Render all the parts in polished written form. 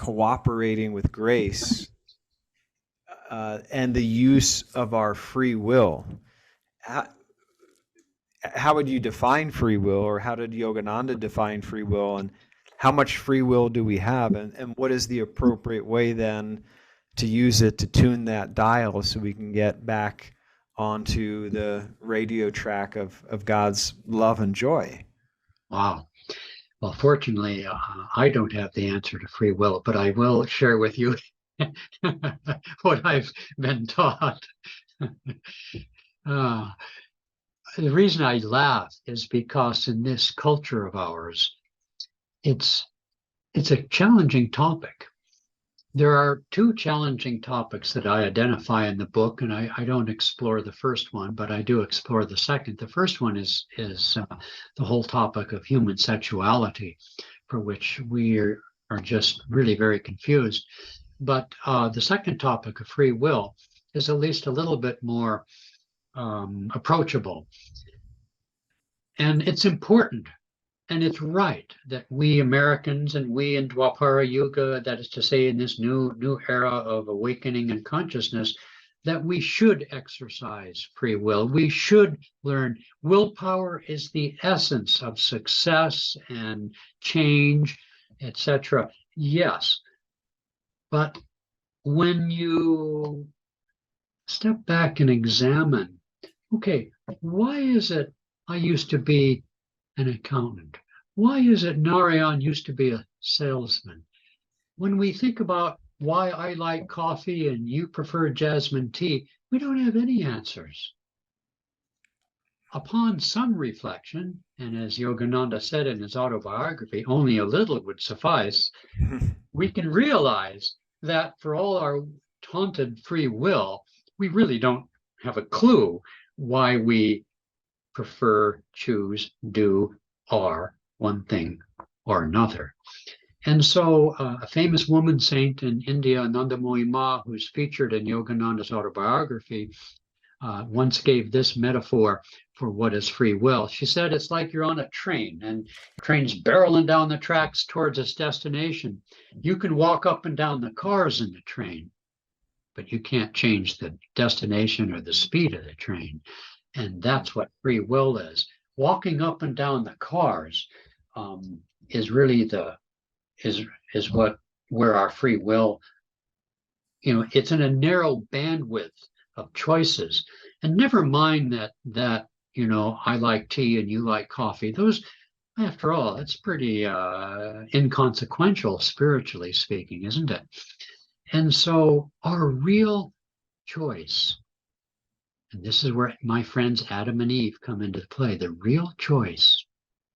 cooperating with grace and the use of our free will. How would you define free will, or how did Yogananda define free will, and how much free will do we have, and what is the appropriate way then to use it to tune that dial so we can get back onto the radio track of God's love and joy? Wow. Well, fortunately, I don't have the answer to free will, but I will share with you what I've been taught. The reason I laugh is because in this culture of ours, it's a challenging topic. There are two challenging topics that I identify in the book, and I don't explore the first one, but I do explore the second. The first one is the whole topic of human sexuality, for which we are just really very confused. But the second topic of free will is at least a little bit more approachable. And it's important. And it's right that we Americans and we in Dwapara Yuga, that is to say in this new era of awakening and consciousness, that we should exercise free will. We should learn willpower is the essence of success and change, etc. Yes, but when you step back and examine, okay, why is it I used to be an accountant? Why is it Narayan used to be a salesman? When we think about why I like coffee and you prefer jasmine tea, we don't have any answers. Upon some reflection, and as Yogananda said in his autobiography, only a little would suffice, we can realize that for all our taunted free will, we really don't have a clue why we prefer, choose, do, are one thing or another. And so a famous woman saint in India, Anandamoyi Ma, who's featured in Yogananda's autobiography, once gave this metaphor for what is free will. She said, it's like you're on a train and the train's barreling down the tracks towards its destination. You can walk up and down the cars in the train, but you can't change the destination or the speed of the train. And that's what free will is. Walking up and down the cars is really where our free will, it's in a narrow bandwidth of choices. And never mind that I like tea and you like coffee. Those, after all, that's pretty inconsequential, spiritually speaking, isn't it? And so our real choice, and this is where my friends Adam and Eve come into play, the real choice,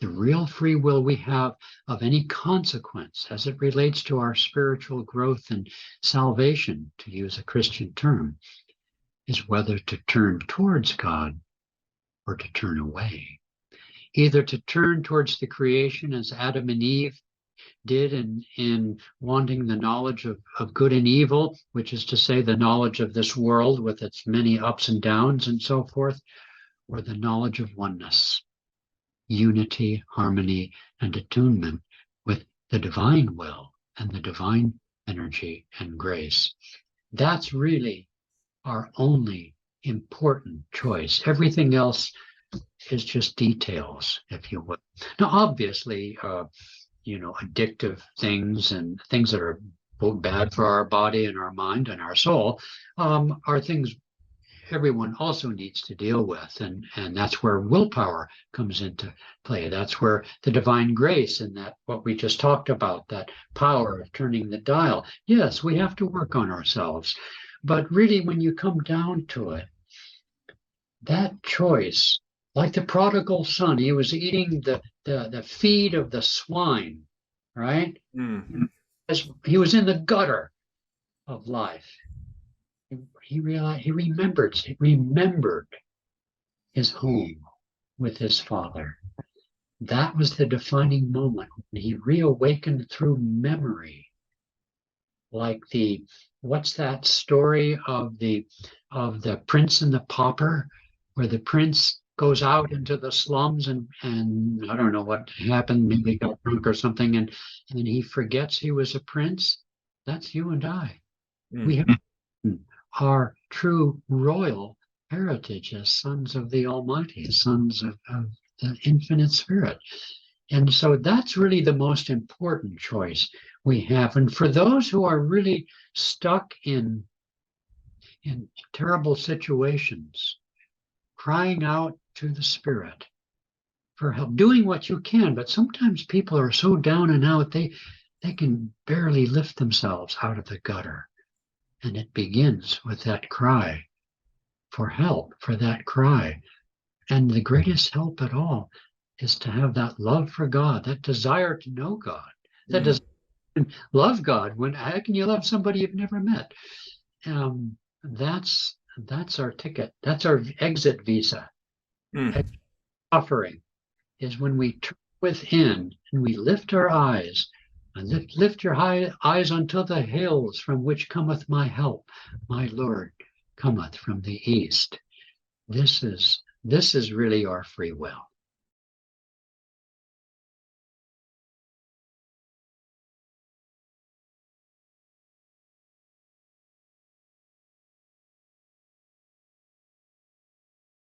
the real free will we have of any consequence as it relates to our spiritual growth and salvation, to use a Christian term, is whether to turn towards God or to turn away. Either to turn towards the creation as Adam and Eve did in wanting the knowledge of good and evil, which is to say the knowledge of this world with its many ups and downs and so forth, or the knowledge of oneness, unity, harmony, and attunement with the divine will and the divine energy and grace. That's really our only important choice. Everything else is just details, if you will. Now, obviously, addictive things and things that are both bad for our body and our mind and our soul are things everyone also needs to deal with. And that's where willpower comes into play. That's where the divine grace and that what we just talked about, that power of turning the dial. Yes, we have to work on ourselves. But really, when you come down to it, that choice, like the prodigal son, he was eating the feed of the swine, right? Mm-hmm. As he was in the gutter of life. He realized, he remembered his home with his father. That was the defining moment when he reawakened through memory. Like what's that story of the prince and the pauper, where the prince goes out into the slums and I don't know what happened, maybe he got drunk or something, and he forgets he was a prince. That's you and I. Mm. We have our true royal heritage as sons of the Almighty, sons of the infinite Spirit. And so that's really the most important choice we have. And for those who are really stuck in terrible situations, crying out to the Spirit for help, doing what you can, but sometimes people are so down and out, they can barely lift themselves out of the gutter. And it begins with that cry for help, for that cry. And the greatest help at all is to have that love for God, that desire to know God, that Mm. desire to love God. When how can you love somebody you've never met? That's our ticket. That's our exit visa. Mm. Offering is when we turn within and we lift our eyes and lift your eyes unto the hills from which cometh my help. My Lord cometh from the east. This is really our free will.